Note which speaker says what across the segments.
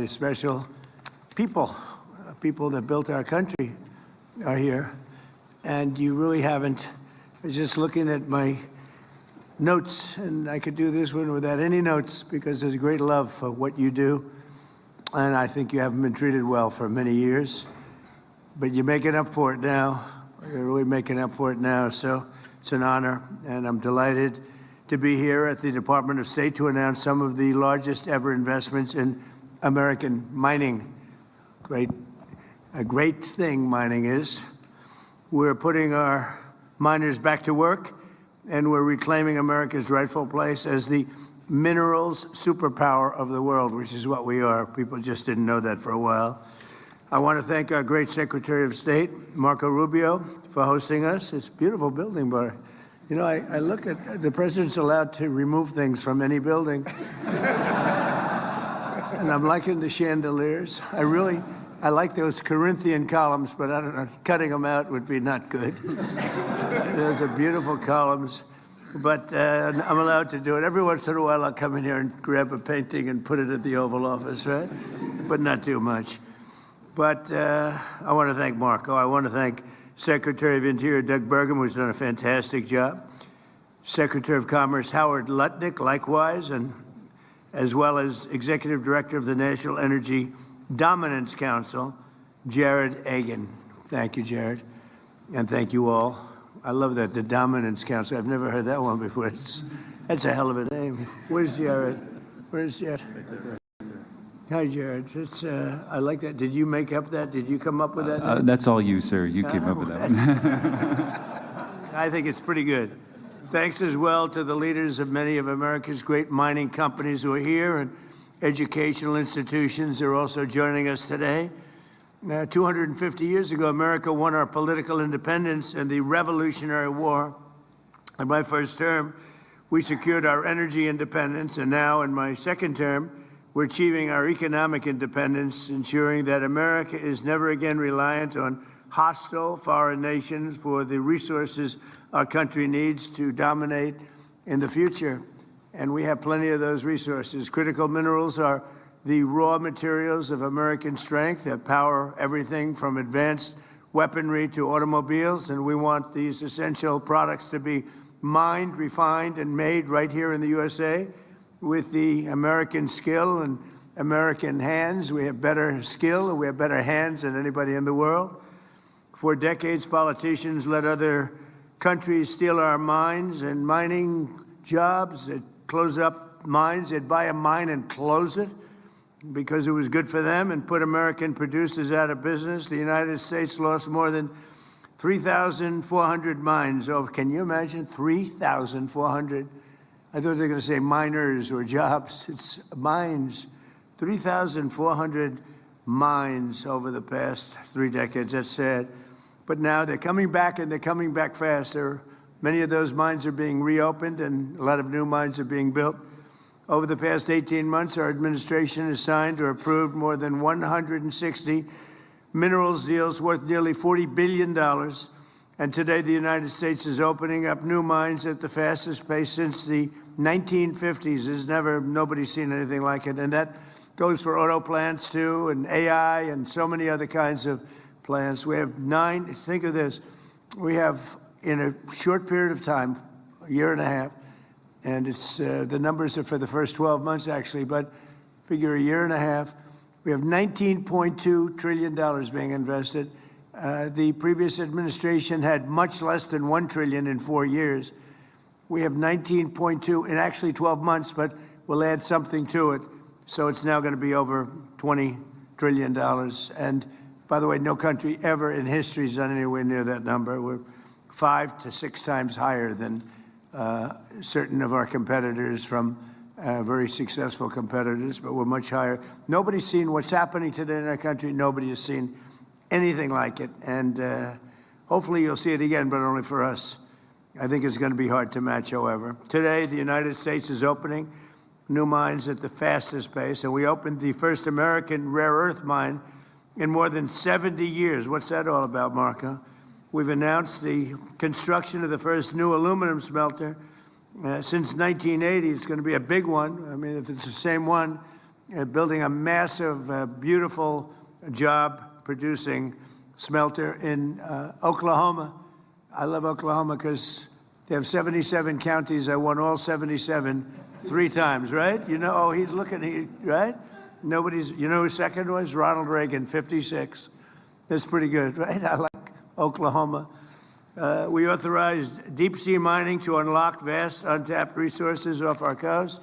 Speaker 1: Special people, people that built our country are here. And you really haven't. I was just looking at my notes, and I could do this one without any notes because there's a great love for what you do. And I think you haven't been treated well for many years, but you're making up for it now. You're really making up for it now. So it's an honor, and I'm delighted to be here at the Department of State to announce some of the largest ever investments in American mining. A great thing mining is. We're putting our miners back to work, and we're reclaiming America's rightful place as the minerals superpower of the world, which is what we are. People just didn't know that for a while. I want to thank our great Secretary of State, Marco Rubio, for hosting us. It's a beautiful building, but you know, I look at the president's allowed to remove things from any building. And I'm liking the chandeliers. I like those Corinthian columns, but I don't know, cutting them out would be not good. Those are beautiful columns, but I'm allowed to do it. Every once in a while, I'll come in here and grab a painting and put it at the Oval Office, right? But not too much. But I want to thank Marco. I want to thank Secretary of Interior Doug Burgum, who's done a fantastic job. Secretary of Commerce Howard Lutnick, likewise, and as well as Executive Director of the National Energy Dominance Council, Jared Agan. Thank you, Jared. And thank you all. I love that, the Dominance Council. I've never heard that one before. That's a hell of a name. Where's Jared? Where's Jared? Hi, Jared. I like that. Did you make up that? Did you come up with that?
Speaker 2: That's all you, sir. You came up with that one.
Speaker 1: I think it's pretty good. Thanks as well to the leaders of many of America's great mining companies who are here, and educational institutions are also joining us today. 250 years ago, America won our political independence in the Revolutionary War. In my first term, we secured our energy independence, and now in my second term, we're achieving our economic independence, ensuring that America is never again reliant on hostile foreign nations for the resources our country needs to dominate in the future. And we have plenty of those resources. Critical minerals are the raw materials of American strength that power everything from advanced weaponry to automobiles. And we want these essential products to be mined, refined, and made right here in the USA with the American skill and American hands. We have better skill and we have better hands than anybody in the world. For decades, politicians let other countries steal our mines and mining jobs. They'd close up mines. They'd buy a mine and close it because it was good for them and put American producers out of business. The United States lost more than 3,400 mines. Oh, can you imagine? 3,400. I thought they were going to say miners or jobs. It's mines. 3,400 mines over the past 3 decades. That's sad. But now they're coming back, and they're coming back faster. Many of those mines are being reopened, and a lot of new mines are being built. Over the past 18 months, our administration has signed or approved more than 160 minerals deals worth nearly $40 billion. And today, the United States is opening up new mines at the fastest pace since the 1950s. Nobody's seen anything like it. And that goes for auto plants, too, and AI, and so many other kinds of plants. We have 9, think of this, we have in a short period of time, a year and a half, and it's the numbers are for the first 12 months actually, but figure a year and a half, we have $19.2 trillion being invested. The previous administration had much less than $1 trillion in 4 years. We have 19.2 in actually 12 months, but we'll add something to it. So it's now going to be over $20 trillion. And by the way, no country ever in history has done anywhere near that number. We're 5 to 6 times higher than certain of our competitors from very successful competitors, but we're much higher. Nobody's seen what's happening today in our country. Nobody has seen anything like it. And hopefully you'll see it again, but only for us. I think it's going to be hard to match, however. Today, the United States is opening new mines at the fastest pace, and we opened the first American rare earth mine in more than 70 years. What's that all about, Marco? We've announced the construction of the first new aluminum smelter since 1980. It's going to be a big one. I mean, if it's the same one building a massive, beautiful job producing smelter in Oklahoma. I love Oklahoma because they have 77 counties. I won all 77 3 times, right? You know, oh, he's looking, right? Nobody's, you know who second was? Ronald Reagan, 56. That's pretty good, right? I like Oklahoma. We authorized deep-sea mining to unlock vast untapped resources off our coast,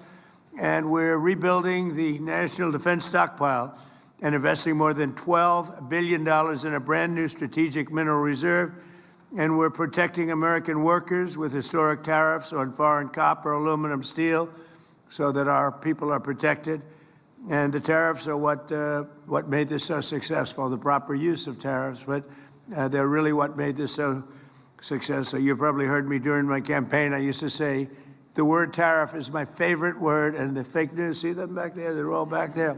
Speaker 1: and we're rebuilding the national defense stockpile and investing more than $12 billion in a brand-new strategic mineral reserve, and we're protecting American workers with historic tariffs on foreign copper, aluminum, steel, so that our people are protected. And the tariffs are what made this so successful, the proper use of tariffs, but they're really what made this so successful. You probably heard me during my campaign. I used to say, the word tariff is my favorite word, and the fake news, see them back there? They're all back there.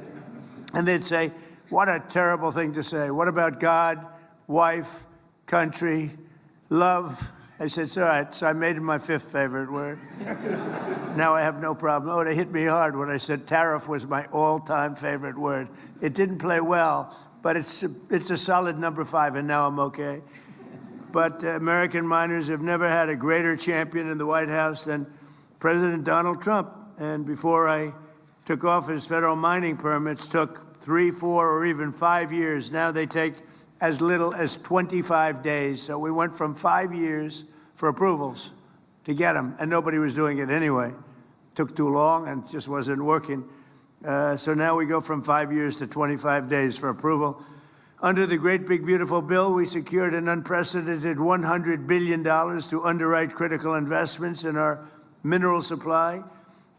Speaker 1: And they'd say, what a terrible thing to say. What about God, wife, country, love? I said, it's all right. So I made it my 5th favorite word. Now I have no problem. Oh, they hit me hard when I said tariff was my all-time favorite word. It didn't play well, but it's a solid number 5, and now I'm okay. But American miners have never had a greater champion in the White House than President Donald Trump. And before I took office, federal mining permits took 3, 4, or even 5 years. Now they take as little as 25 days. So we went from 5 years for approvals to get them, and nobody was doing it anyway. Took too long and just wasn't working. So now we go from 5 years to 25 days for approval. Under the Great Big Beautiful Bill, we secured an unprecedented $100 billion to underwrite critical investments in our mineral supply.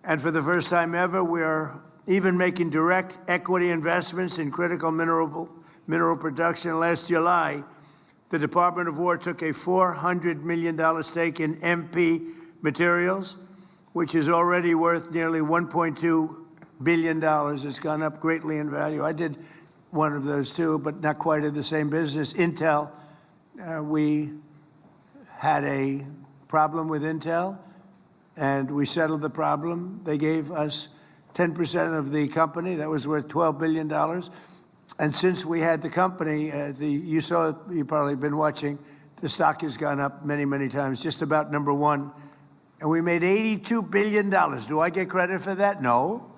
Speaker 1: And for the first time ever, we are even making direct equity investments in critical mineral production. Last July, the Department of War took a $400 million stake in MP Materials, which is already worth nearly $1.2 billion. It's gone up greatly in value. I did one of those too, but not quite in the same business. Intel, we had a problem with Intel, and we settled the problem. They gave us 10% of the company. That was worth $12 billion. And since we had the company, you saw, you've probably been watching, the stock has gone up many, many times, just about number 1. And we made $82 billion. Do I get credit for that? No.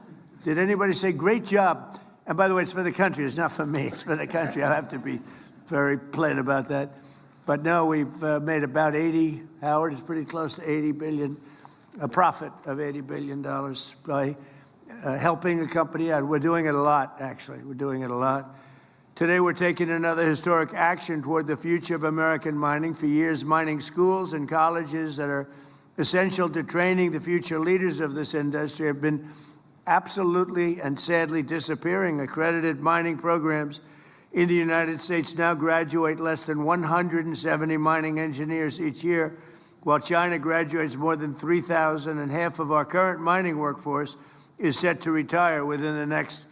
Speaker 1: Did anybody say, great job? And by the way, it's for the country. It's not for me. It's for the country. I have to be very plain about that. But no, we've made about 80, Howard, it's pretty close to 80 billion, a profit of $80 billion by helping the company out. We're doing it a lot, actually. We're doing it a lot. Today, we're taking another historic action toward the future of American mining. For years, mining schools and colleges that are essential to training the future leaders of this industry have been absolutely and sadly disappearing. Accredited mining programs in the United States now graduate less than 170 mining engineers each year, while China graduates more than 3,000, and half of our current mining workforce is set to retire within the next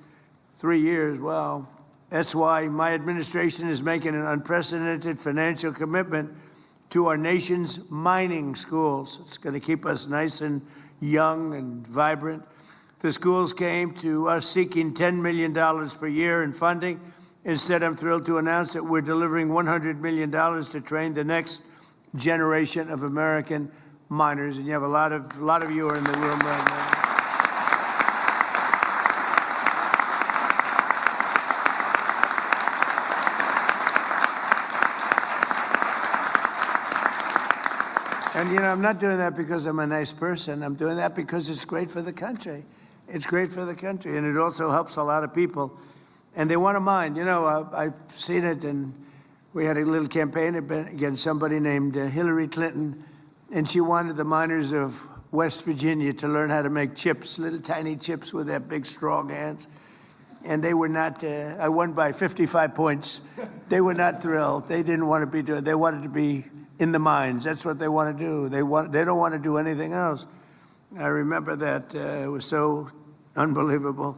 Speaker 1: 3 years. Well, that's why my administration is making an unprecedented financial commitment to our nation's mining schools. It's going to keep us nice and young and vibrant. The schools came to us seeking $10 million per year in funding. Instead, I'm thrilled to announce that we're delivering $100 million to train the next generation of American miners. And you have a lot of you are in the room right now. And, you know, I'm not doing that because I'm a nice person. I'm doing that because it's great for the country. It's great for the country, and it also helps a lot of people. And they want to mine. You know, I've seen it, and we had a little campaign against somebody named Hillary Clinton, and she wanted the miners of West Virginia to learn how to make chips, little tiny chips with their big, strong hands. And they were not, I won by 55 points. They were not thrilled. They didn't want to be doing, they wanted to be in the mines. That's what they want to do. They don't want to do anything else. I remember that. It was so unbelievable.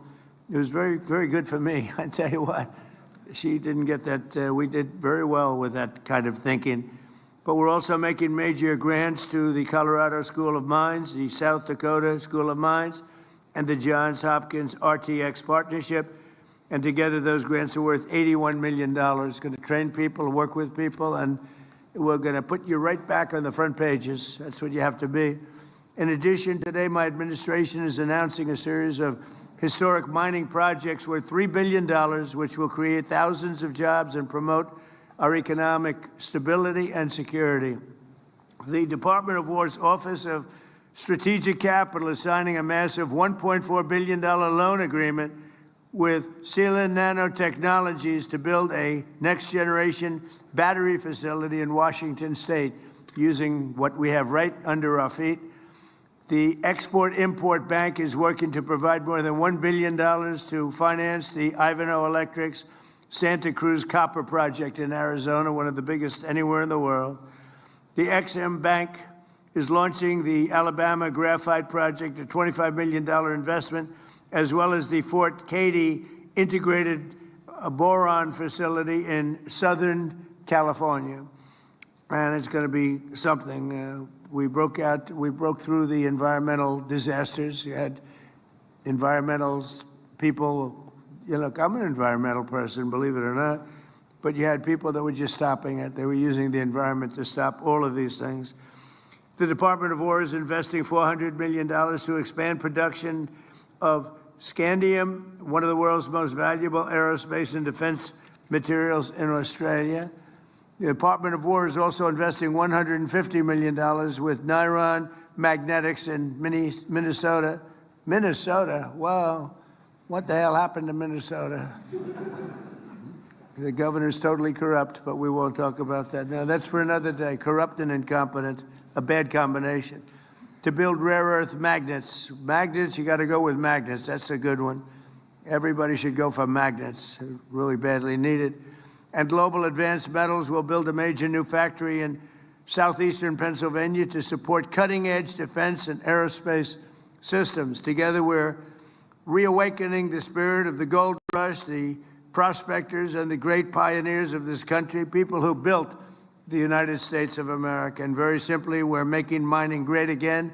Speaker 1: It was very, very good for me. I tell you what, she didn't get that. We did very well with that kind of thinking. But we're also making major grants to the Colorado School of Mines, the South Dakota School of Mines, and the Johns Hopkins RTX partnership. And together, those grants are worth $81 million. Going to train people, work with people, and we're going to put you right back on the front pages. That's what you have to be. In addition, today, my administration is announcing a series of historic mining projects worth $3 billion, which will create thousands of jobs and promote our economic stability and security. The Department of War's Office of Strategic Capital is signing a massive $1.4 billion loan agreement with Sealand Nanotechnologies to build a next-generation battery facility in Washington State using what we have right under our feet. The Export-Import Bank is working to provide more than $1 billion to finance the Ivanhoe Electric's Santa Cruz Copper Project in Arizona, one of the biggest anywhere in the world. The Ex-Im Bank is launching the Alabama Graphite Project, a $25 million investment, as well as the Fort Cady Integrated Boron Facility in Southern California. And it's going to be something. We broke through the environmental disasters. You had environmental people, look, I'm an environmental person, believe it or not, but you had people that were just stopping it. They were using the environment to stop all of these things. The Department of War is investing $400 million to expand production of scandium, one of the world's most valuable aerospace and defense materials in Australia. The Department of War is also investing $150 million with Niron Magnetics in Minnesota. Minnesota? Wow. What the hell happened to Minnesota? The governor's totally corrupt, but we won't talk about that now. That's for another day. Corrupt and incompetent, a bad combination. To build rare earth magnets. Magnets, you got to go with magnets. That's a good one. Everybody should go for magnets. They're really badly needed. And Global Advanced Metals will build a major new factory in southeastern Pennsylvania to support cutting-edge defense and aerospace systems. Together, we're reawakening the spirit of the gold rush, the prospectors and the great pioneers of this country, people who built the United States of America. And very simply, we're making mining great again,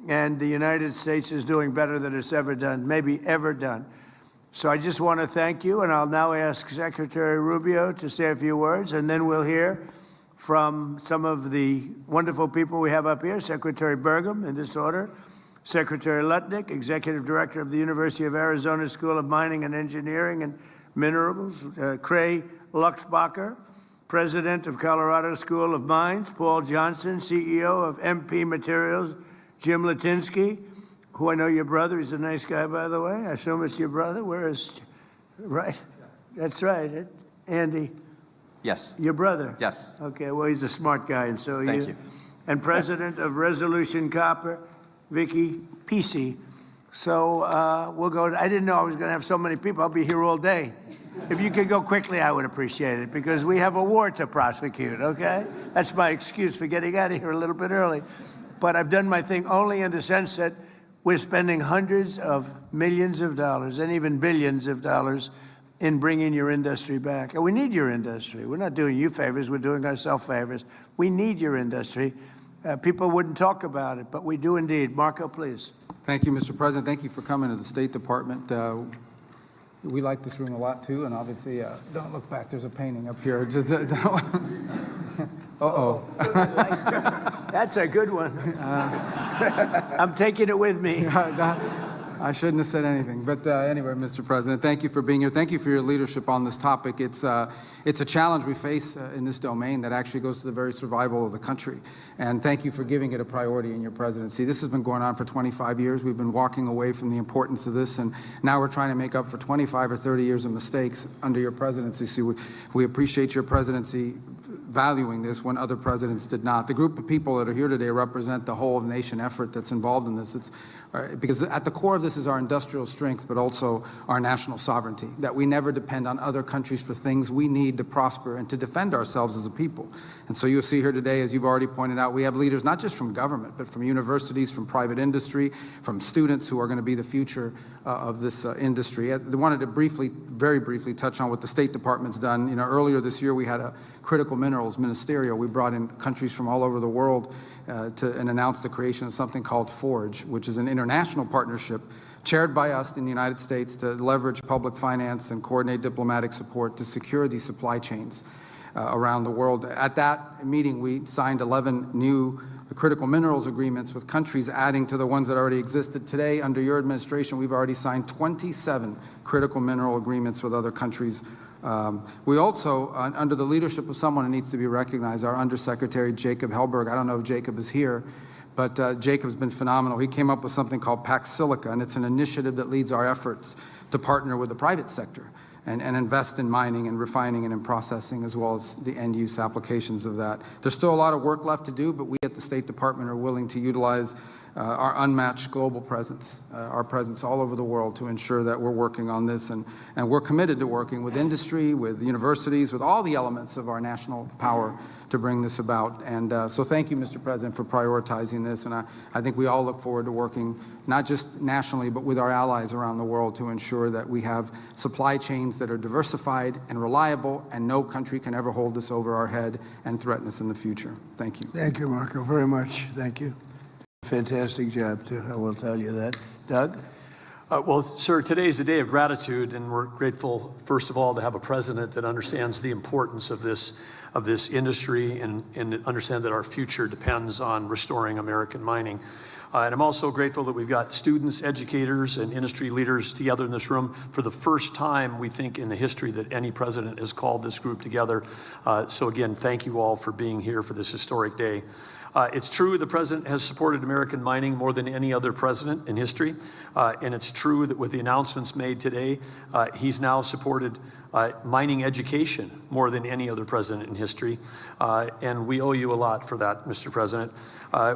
Speaker 1: and the United States is doing better than it's ever done, maybe ever done. So I just want to thank you, and I'll now ask Secretary Rubio to say a few words, and then we'll hear from some of the wonderful people we have up here. Secretary Burgum, in this order. Secretary Lutnick, Executive Director of the University of Arizona School of Mining and Engineering and Minerals. Cray Luxbacher, President of Colorado School of Mines. Paul Johnson, CEO of MP Materials. Jim Latinsky, who I know your brother. He's a nice guy, by the way. I assume it's your brother. Where is, right? That's right. Andy.
Speaker 3: Yes.
Speaker 1: Your brother?
Speaker 3: Yes.
Speaker 1: Okay, well, he's a smart guy, and so
Speaker 3: Thank you.
Speaker 1: And President of Resolution Copper, Vicky Pesci. So we'll go. I didn't know I was going to have so many people. I'll be here all day. If you could go quickly, I would appreciate it, because we have a war to prosecute, okay? That's my excuse for getting out of here a little bit early. But I've done my thing only in the sense that we're spending hundreds of millions of dollars and even billions of dollars in bringing your industry back. And we need your industry. We're not doing you favors. We're doing ourselves favors. We need your industry. People wouldn't talk about it, but we do indeed. Marco, please.
Speaker 4: Thank you, Mr. President. Thank you for coming to the State Department. We like this room a lot, too, and obviously, don't look back. There's a painting up here. Just, uh-oh.
Speaker 1: That's a good one. I'm taking it with me.
Speaker 4: I shouldn't have said anything. But anyway, Mr. President, thank you for being here. Thank you for your leadership on this topic. It's a challenge we face in this domain that actually goes to the very survival of the country. And thank you for giving it a priority in your presidency. This has been going on for 25 years. We've been walking away from the importance of this, and now we're trying to make up for 25 or 30 years of mistakes under your presidency. So we appreciate your presidency valuing this when other presidents did not. The group of people that are here today represent the whole nation effort that's involved in this. It's because at the core of this is our industrial strength, but also our national sovereignty, that we never depend on other countries for things we need to prosper and to defend ourselves as a people. And so you'll see here today, as you've already pointed out, we have leaders not just from government, but from universities, from private industry, from students who are going to be the future of this industry. I wanted to very briefly touch on what the State Department's done. You know, earlier this year we had a critical minerals ministerial. We brought in countries from all over the world and announced the creation of something called FORGE, which is an international partnership chaired by us in the United States to leverage public finance and coordinate diplomatic support to secure these supply chains around the world. At that meeting, we signed 11 new critical minerals agreements with countries adding to the ones that already existed. Today, under your administration, we've already signed 27 critical mineral agreements with other countries. We also, under the leadership of someone who needs to be recognized, our Undersecretary Jacob Hellberg. I don't know if Jacob is here, but Jacob's been phenomenal. He came up with something called Pax Silica, and it's an initiative that leads our efforts to partner with the private sector and invest in mining and refining and in processing, as well as the end-use applications of that. There's still a lot of work left to do, but we at the State Department are willing to utilize our unmatched global presence, our presence all over the world, to ensure that we're working on this. And we're committed to working with industry, with universities, with all the elements of our national power to bring this about. And so thank you, Mr. President, for prioritizing this. And I think we all look forward to working not just nationally, but with our allies around the world to ensure that we have supply chains that are diversified and reliable, and no country can ever hold this over our head and threaten us in the future. Thank you.
Speaker 1: Thank you, Marco, very much. Thank you. Fantastic job, too. I will tell you that. Doug?
Speaker 3: Well, sir, today is a day of gratitude, and we're grateful, first of all, to have a president that understands the importance of this industry and understand that our future depends on restoring American mining. And I'm also grateful that we've got students, educators, and industry leaders together in this room for the first time, we think, in the history that any president has called this group together. So again, thank you all for being here for this historic day. It's true the president has supported American mining more than any other president in history. And it's true that with the announcements made today, he's now supported mining education more than any other president in history. And we owe you a lot for that, Mr. President.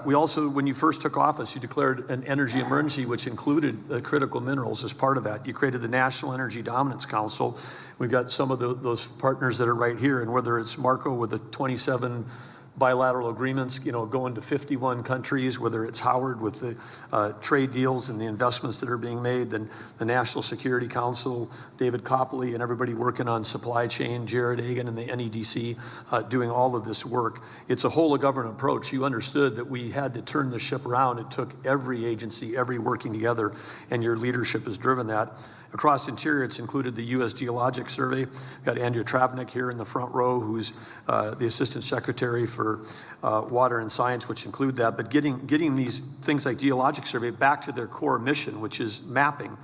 Speaker 3: We also, when you first took office, you declared an energy emergency, which included critical minerals as part of that. You created the National Energy Dominance Council. We've got some of those partners that are right here, and whether it's Marco with the 27 bilateral agreements, going to 51 countries, whether it's Howard with the trade deals and the investments that are being made, then the National Security Council, David Copley, and everybody working on supply chain, Jared Agan and the NEDC doing all of this work. It's a whole of government approach. You understood that we had to turn the ship around. It took every agency, every working together, and your leadership has driven that. Across Interior, it's included the U.S. Geologic Survey. We've got Andrea Travnik here in the front row, who's the Assistant Secretary for Water and Science, which include that. But getting these things like Geologic Survey back to their core mission, which is mapping.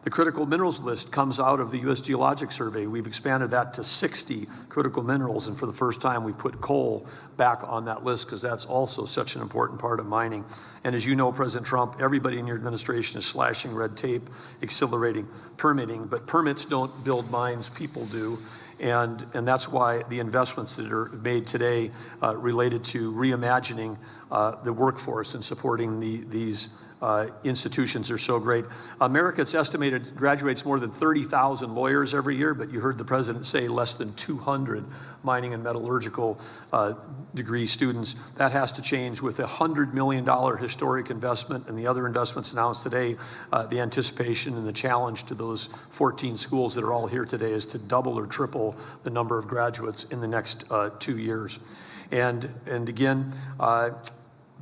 Speaker 3: The critical minerals list comes out of the U.S. Geologic Survey. We've expanded that to 60 critical minerals, and for the first time, we put coal back on that list because that's also such an important part of mining. And as you know, President Trump, everybody in your administration is slashing red tape, accelerating permitting, but permits don't build mines, people do. And that's why the investments that are made today related to reimagining the workforce and supporting these institutions are so great. America, it's estimated, graduates more than 30,000 lawyers every year, but you heard the president say less than 200 mining and metallurgical degree students. That has to change with a $100 million historic investment and the other investments announced today. The anticipation and the challenge to those 14 schools that are all here today is to double or triple the number of graduates in the next 2 years. And again,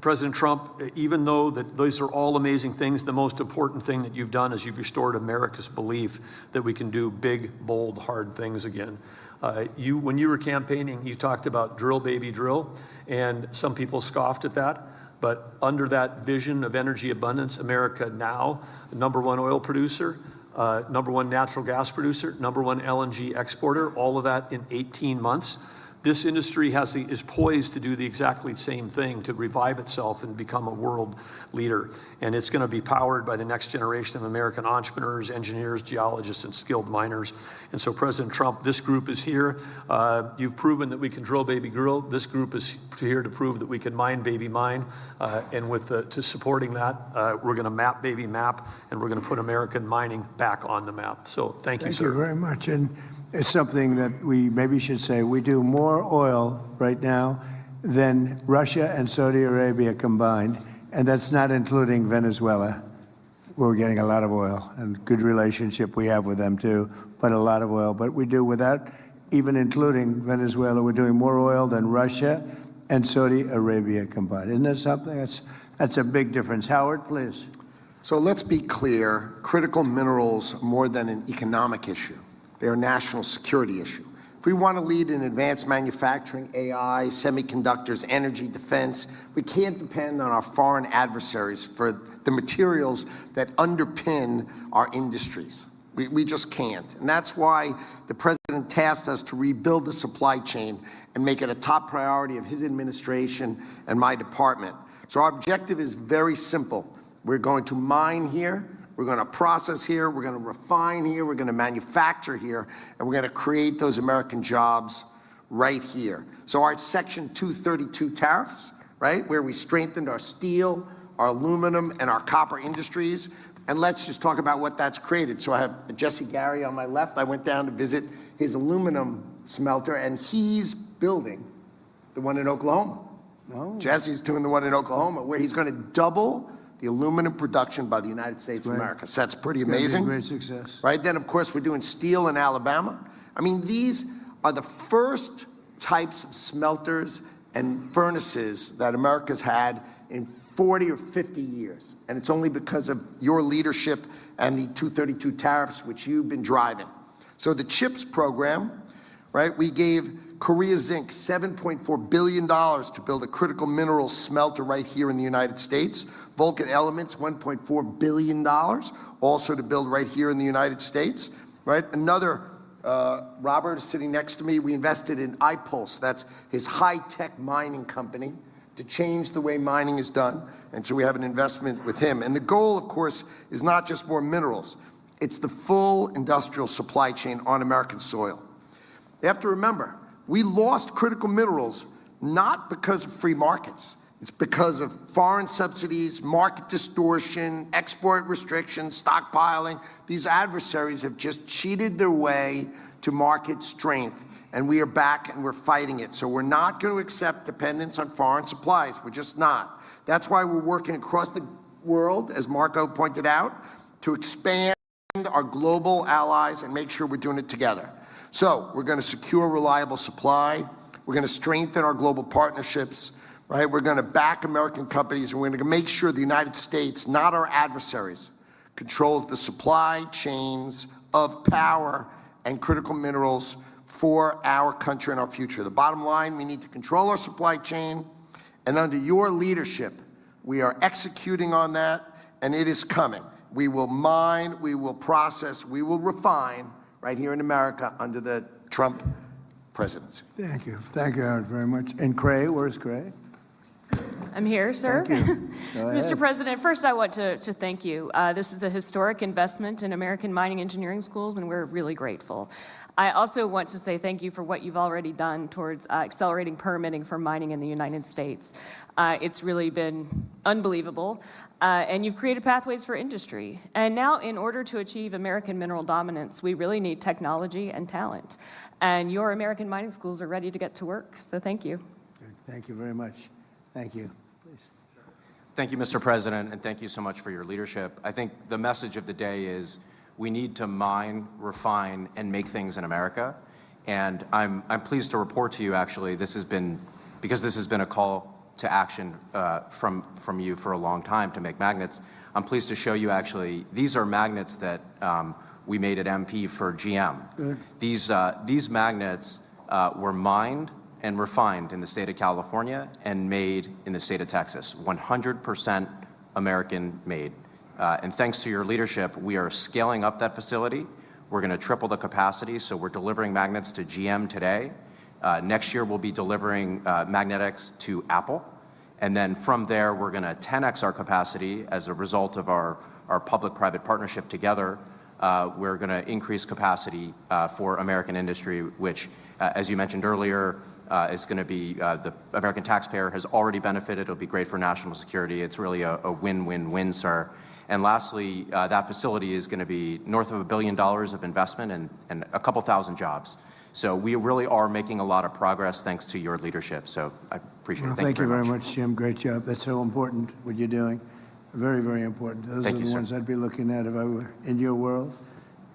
Speaker 3: President Trump, even though that those are all amazing things, the most important thing that you've done is you've restored America's belief that we can do big, bold, hard things again. When you were campaigning, you talked about drill, baby, drill, and some people scoffed at that. But under that vision of energy abundance, America now, #1 oil producer, #1 natural gas producer, #1 LNG exporter, all of that in 18 months. This industry is poised to do the exactly same thing, to revive itself and become a world leader. And it's going to be powered by the next generation of American entrepreneurs, engineers, geologists, and skilled miners. And so, President Trump, this group is here. You've proven that we can drill, baby, drill. This group is here to prove that we can mine, baby, mine. And to supporting that, we're going to map, baby, map, and we're going to put American mining back on the map. So thank you, sir.
Speaker 1: Thank you very much. And it's something that we maybe should say. We do more oil right now than Russia and Saudi Arabia combined, and that's not including Venezuela. We're getting a lot of oil, and good relationship we have with them too, but a lot of oil. But we do, without even including Venezuela, we're doing more oil than Russia and Saudi Arabia combined. Isn't that something? That's a big difference. Howard, please.
Speaker 5: So let's be clear, critical minerals are more than an economic issue. They're a national security issue. If we want to lead in advanced manufacturing, AI, semiconductors, energy, defense, we can't depend on our foreign adversaries for the materials that underpin our industries. We just can't. And that's why the president tasked us to rebuild the supply chain and make it a top priority of his administration and my department. So our objective is very simple. We're going to mine here, we're going to process here, we're going to refine here, we're going to manufacture here, and we're going to create those American jobs right here. So our Section 232 tariffs, right, where we strengthened our steel, our aluminum, and our copper industries. And let's just talk about what that's created. So I have Jesse Gary on my left. I went down to visit his aluminum smelter, and he's building the one in Oklahoma.
Speaker 1: Oh.
Speaker 5: Jesse's doing the one in Oklahoma, where he's going to double the aluminum production by the United States of America. So that's pretty amazing.
Speaker 1: Great success.
Speaker 5: Right? Then, of course, we're doing steel in Alabama. I mean, these are the first types of smelters and furnaces that America's had in 40 or 50 years. And it's only because of your leadership and the 232 tariffs, which you've been driving. So the CHIPS program, right, we gave Korea Zinc $7.4 billion to build a critical minerals smelter right here in the United States. Vulcan Elements, $1.4 billion, also to build right here in the United States, right? Another, Robert is sitting next to me, we invested in iPulse, that's his high-tech mining company, to change the way mining is done. And so we have an investment with him. And the goal, of course, is not just more minerals. It's the full industrial supply chain on American soil. You have to remember, we lost critical minerals not because of free markets. It's because of foreign subsidies, market distortion, export restrictions, stockpiling. These adversaries have just cheated their way to market strength. And we are back and we're fighting it. So we're not going to accept dependence on foreign supplies. We're just not. That's why we're working across the world, as Marco pointed out, to expand our global allies and make sure we're doing it together. So we're going to secure reliable supply. We're going to strengthen our global partnerships, right? We're going to back American companies, and we're going to make sure the United States, not our adversaries, controls the supply chains of power and critical minerals for our country and our future. The bottom line, we need to control our supply chain, and under your leadership, we are executing on that, and it is coming. We will mine, we will process, we will refine right here in America under the Trump presidency.
Speaker 1: Thank you. Thank you, Howard, very much. And Cray, where's Cray?
Speaker 6: I'm here, sir.
Speaker 1: Thank you. Go ahead.
Speaker 6: Mr. President, first I want to thank you. This is a historic investment in American mining engineering schools, and we're really grateful. I also want to say thank you for what you've already done towards accelerating permitting for mining in the United States. It's really been unbelievable, and you've created pathways for industry. And now, in order to achieve American mineral dominance, we really need technology and talent. And your American mining schools are ready to get to work, so thank you.
Speaker 1: Good. Thank you very much. Thank you. Please.
Speaker 7: Thank you, Mr. President, and thank you so much for your leadership. I think the message of the day is we need to mine, refine, and make things in America. And I'm pleased to report to you, actually, this has been a call to action from you for a long time to make magnets. I'm pleased to show you, actually, these are magnets that we made at MP for GM.
Speaker 1: Good.
Speaker 7: These magnets were mined and refined in the state of California and made in the state of Texas, 100% American made. And thanks to your leadership, we are scaling up that facility. We're going to triple the capacity, so we're delivering magnets to GM today. Next year, we'll be delivering magnetics to Apple. And then from there, we're going to 10x our capacity as a result of our public-private partnership together. We're going to increase capacity for American industry, which, as you mentioned earlier, is going to be the American taxpayer has already benefited. It'll be great for national security. It's really a win-win-win, sir. And lastly, that facility is going to be north of $1 billion of investment and a couple thousand jobs. So we really are making a lot of progress thanks to your leadership. So I appreciate it.
Speaker 1: Thank you very much, Jim. Great job. That's so important, what you're doing. Very, very important. Those
Speaker 7: Thank
Speaker 1: are
Speaker 7: you,
Speaker 1: the
Speaker 7: sir.
Speaker 1: ones I'd be looking at if I were in your world.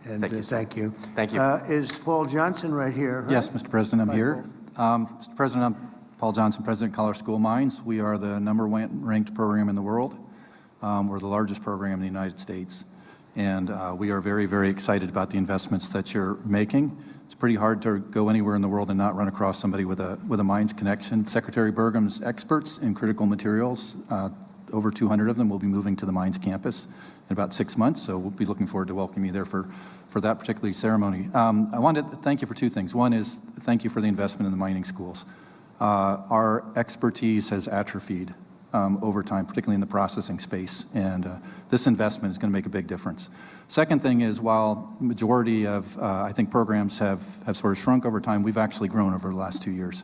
Speaker 1: And
Speaker 7: Thank you, sir.
Speaker 1: thank you.
Speaker 7: Thank you.
Speaker 1: Is Paul Johnson right here? Right?
Speaker 2: Yes, Mr. President, I'm
Speaker 1: Hi,
Speaker 2: here. Mr. President, I'm Paul Johnson, President of Colorado School Mines. We are the #1 ranked program in the world.
Speaker 8: We're the largest program in the United States. And we are very, very excited about the investments that you're making. It's pretty hard to go anywhere in the world and not run across somebody with a mines connection. Secretary Burgum's experts in critical materials, over 200 of them will be moving to the mines campus in about 6 months, so we'll be looking forward to welcoming you there for that particular ceremony. I wanted to thank you for two things. One is thank you for the investment in the mining schools. Our expertise has atrophied over time, particularly in the processing space, and this investment is going to make a big difference. Second thing is, while the majority of, I think, programs have sort of shrunk over time, we've actually grown over the last 2 years.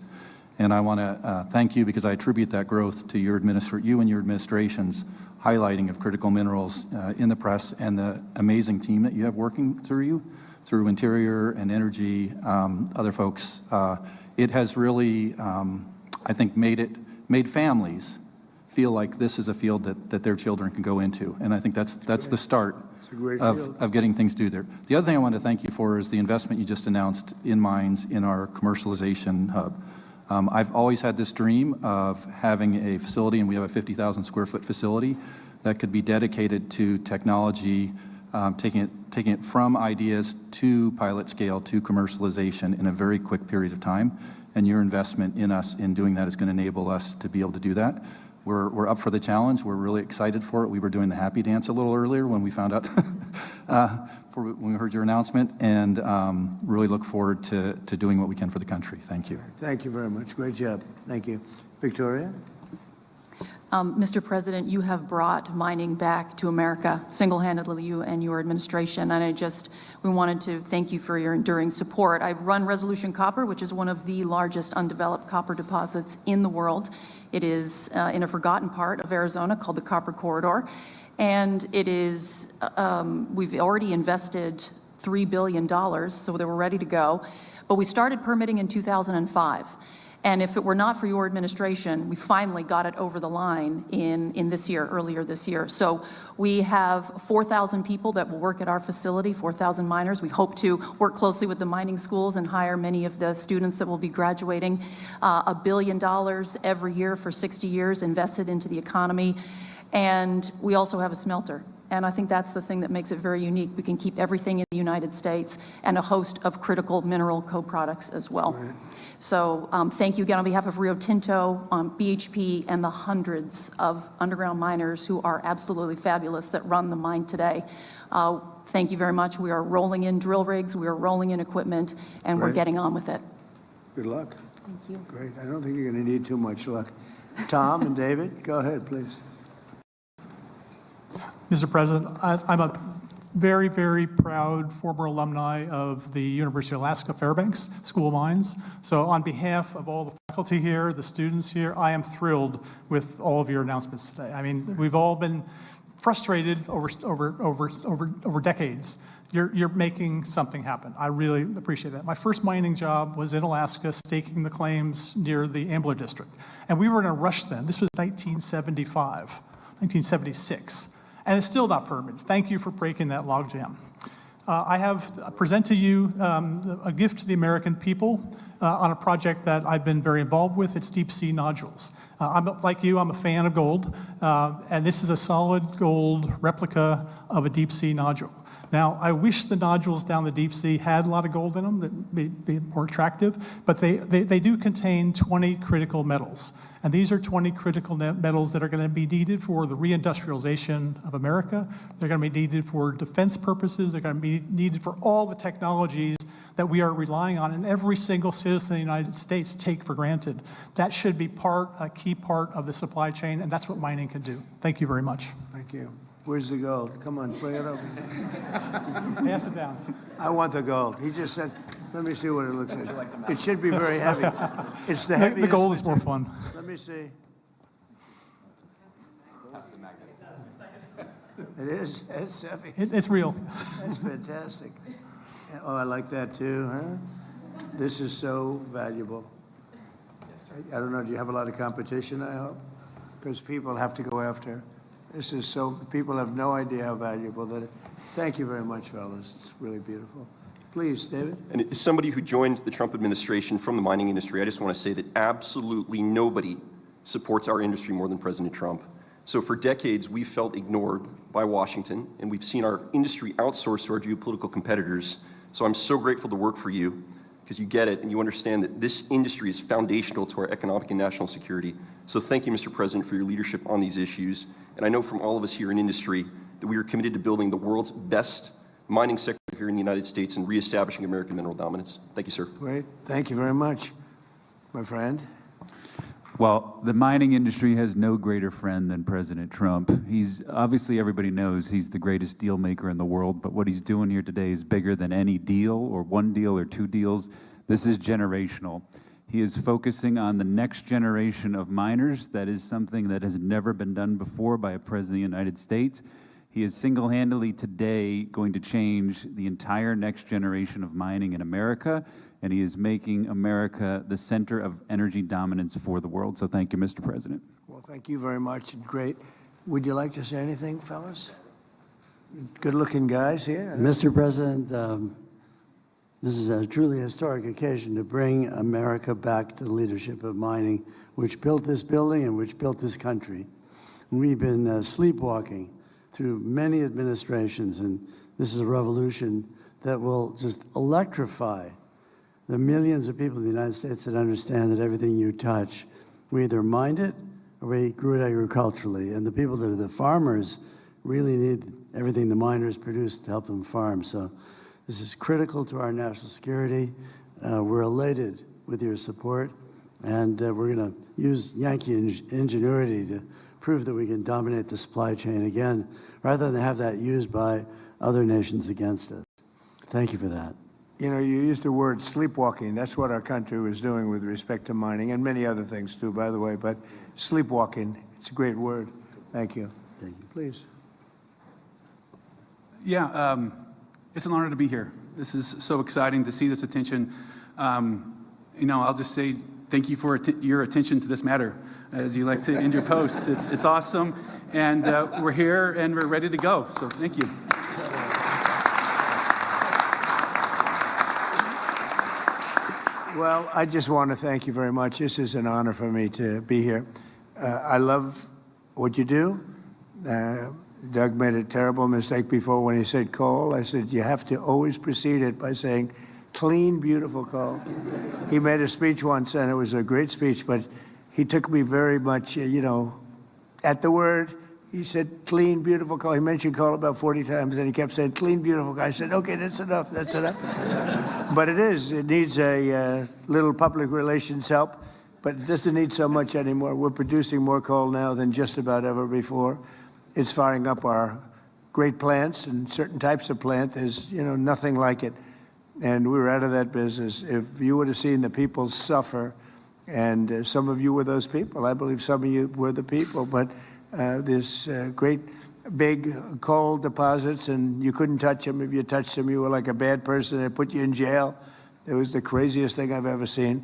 Speaker 8: And I want to thank you because I attribute that growth to you and your administration's highlighting of critical minerals in the press and the amazing team that you have working through Interior and Energy, other folks. It has really, I think, made families feel like this is a field that their children can go into. And I think that's the start of getting things to there. The other thing I want to thank you for is the investment you just announced in mines in our commercialization hub. I've always had this dream of having a facility, and we have a 50,000 square foot facility that could be dedicated to technology, taking it from ideas to pilot scale to commercialization in a very quick period of time. And your investment in us in doing that is going to enable us to be able to do that. We're up for the challenge. We're really excited for it. We were doing the happy dance a little earlier when we found out, when we heard your announcement, and really look forward to doing what we can for the country. Thank you.
Speaker 1: Thank you very much. Great job. Thank you. Victoria?
Speaker 9: Mr. President, you have brought mining back to America, single-handedly, you and your administration, and we wanted to thank you for your enduring support. I run Resolution Copper, which is one of the largest undeveloped copper deposits in the world. It is in a forgotten part of Arizona called the Copper Corridor, and it is, we've already invested $3 billion, so they were ready to go, but we started permitting in 2005. And if it were not for your administration, we finally got it over the line earlier this year. So we have 4,000 people that will work at our facility, 4,000 miners. We hope to work closely with the mining schools and hire many of the students that will be graduating. $1 billion every year for 60 years invested into the economy. And we also have a smelter. And I think that's the thing that makes it very unique. We can keep everything in the United States and a host of critical mineral co-products as well. Right. So thank you again on behalf of Rio Tinto, BHP, and the hundreds of underground miners who are absolutely fabulous that run the mine today. Thank you very much. We are rolling in drill rigs, we are rolling in equipment, and we're getting on with it.
Speaker 1: Good luck.
Speaker 9: Thank you.
Speaker 1: Great. I don't think you're going to need too much luck. Tom and David, go ahead, please.
Speaker 10: Mr. President, I'm a very, very proud former alumni of the University of Alaska Fairbanks School of Mines. So on behalf of all the faculty here, the students here, I am thrilled with all of your announcements today. I mean, we've all been frustrated over decades. You're making something happen. I really appreciate that. My first mining job was in Alaska, staking the claims near the Ambler District. And we were in a rush then. This was 1976. And it's still not permitted. Thank you for breaking that logjam. I have present to you a gift to the American people on a project that I've been very involved with. It's deep sea nodules. Like you, I'm a fan of gold, and this is a solid gold replica of a deep sea nodule. Now, I wish the nodules down the deep sea had a lot of gold in them that would be more attractive, but they do contain 20 critical metals. And these are 20 critical metals that are going to be needed for the reindustrialization of America. They're going to be needed for defense purposes. They're going to be needed for all the technologies that we are relying on, and every single citizen in the United States take for granted. That should be a key part of the supply chain, and that's what mining can do. Thank you very much.
Speaker 1: Thank you. Where's the gold? Come on, bring it over.
Speaker 10: Pass it down.
Speaker 1: I want the gold. He just said, let me see what it looks like. It should be very heavy. It's the heaviest.
Speaker 10: The gold is more fun.
Speaker 1: Let me see. It is? It's heavy.
Speaker 10: It's real.
Speaker 1: That's fantastic. Oh, I like that too, huh? This is so valuable. I don't know, do you have a lot of competition, I hope? Because people have to go after. This is so, people have no idea how valuable that is. Thank you very much, fellas. It's really beautiful. Please, David.
Speaker 11: And as somebody who joined the Trump administration from the mining industry, I just want to say that absolutely nobody supports our industry more than President Trump. So for decades, we've felt ignored by Washington, and we've seen our industry outsourced to our geopolitical competitors. So I'm so grateful to work for you, because you get it and you understand that this industry is foundational to our economic and national security. So thank you, Mr. President, for your leadership on these issues. And I know from all of us here in industry that we are committed to building the world's best mining sector here in the United States and reestablishing American mineral dominance. Thank you, sir.
Speaker 1: Great. Thank you very much, my friend.
Speaker 2: Well, the mining industry has no greater friend than President Trump. He's obviously, everybody knows he's the greatest deal maker in the world, but what he's doing here today is bigger than any deal or one deal or two deals. This is generational. He is focusing on the next generation of miners. That is something that has never been done before by a president of the United States. He is single-handedly today going to change the entire next generation of mining in America, and he is making America the center of energy dominance for the world. So thank you, Mr. President.
Speaker 1: Well, thank you very much. Great. Would you like to say anything, fellas? Good-looking guys here.
Speaker 12: Mr. President, this is a truly historic occasion to bring America back to the leadership of mining, which built this building and which built this country. We've been sleepwalking through many administrations, and this is a revolution that will just electrify the millions of people in the United States that understand that everything you touch, we either mined it or we grew it agriculturally. And the people that are the farmers really need everything the miners produce to help them farm. So this is critical to our national security. We're elated with your support, and we're going to use Yankee ingenuity to prove that we can dominate the supply chain again, rather than have that used by other nations against us. Thank you for that.
Speaker 1: You know, you used the word sleepwalking. That's what our country was doing with respect to mining, and many other things too, by the way, but sleepwalking, it's a great word. Thank you.
Speaker 12: Thank you.
Speaker 1: Please.
Speaker 13: Yeah, it's an honor to be here. This is so exciting to see this attention. You know, I'll just say thank you for your attention to this matter, as you like to end your posts. It's awesome, and we're here and we're ready to go, so thank you.
Speaker 1: Well, I just want to thank you very much. This is an honor for me to be here. I love what you do. Doug made a terrible mistake before when he said coal. I said, you have to always precede it by saying, clean, beautiful coal. He made a speech once, and it was a great speech, but he took me very much, you know, at the word. He said, clean, beautiful coal. He mentioned coal about 40 times, and he kept saying, clean, beautiful coal. I said, okay, that's enough, that's enough. But it needs a little public relations help, but it doesn't need so much anymore. We're producing more coal now than just about ever before. It's firing up our great plants, and certain types of plant, there's, you know, nothing like it. And we were out of that business. If you would have seen the people suffer, and some of you were those people, I believe some of you were the people, but this great big coal deposits, and you couldn't touch them. If you touched them, you were like a bad person. They put you in jail. It was the craziest thing I've ever seen.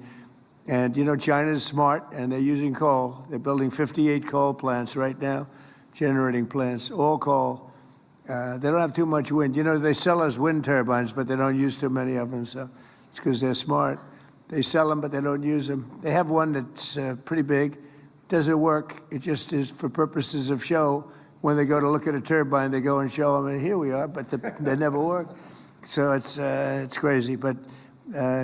Speaker 1: And, you know, China's smart, and they're using coal. They're building 58 coal plants right now, generating plants, all coal. They don't have too much wind. You know, they sell us wind turbines, but they don't use too many of them, so it's because they're smart. They sell them, but they don't use them. They have one that's pretty big. Does it work? It just is for purposes of show. When they go to look at a turbine, they go and show them, and here we are, but they never work. So it's crazy. But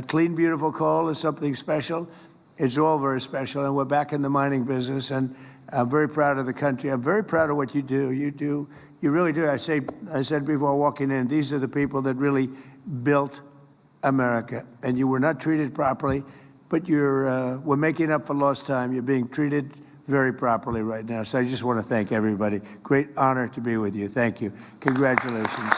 Speaker 1: clean, beautiful coal is something special. It's all very special, and we're back in the mining business, and I'm very proud of the country. I'm very proud of what you do. You really do. I said before walking in, these are the people that really built America, and you were not treated properly, but we're making up for lost time. You're being treated very properly right now. So I just want to thank everybody. Great honor to be with you. Thank you. Congratulations.